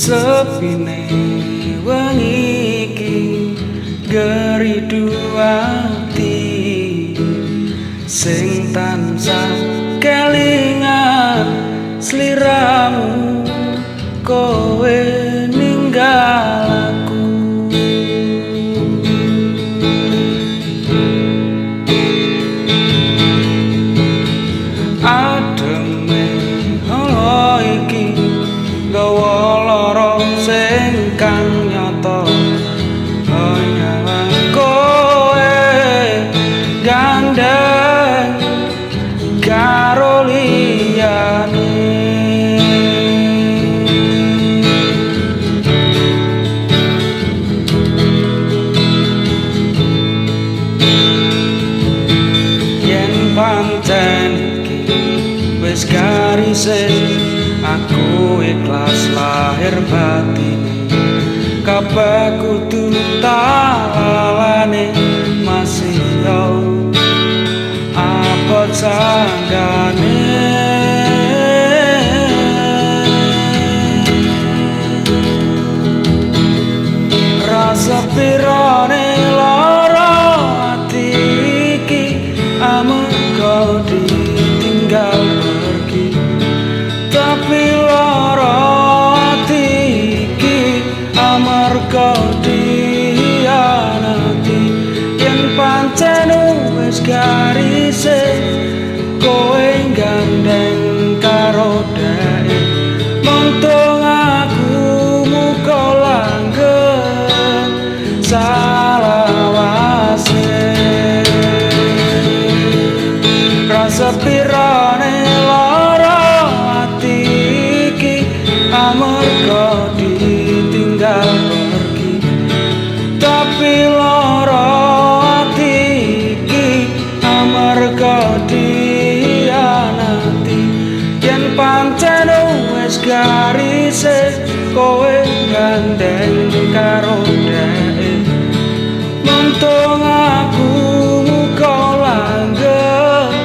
Sepine wengi iki geridu ati sing tansah kelingan sliramu kowe ninggal aku. Ademe holo iki gawa lara sing kang nyata hanyalah kowe gandeng karo liyane. Yen pancen iki wis garise aku ikhlas lahir batin kabeh kudu talane masih yo apa sanggane rasa pirane lara ati iki amarga ditinggal pergi tapi lara ati iki amarga dihianati. Yen pancen wis garise kowe gandeng karo dhek montung aku muka langgeng salawase rasa pirane lara ati iki amarga ditinggal pergi tapi lara ati iki amarga dihianati. Yen pancen wis garise kowe gandeng karo dhek montung aku muka langgeng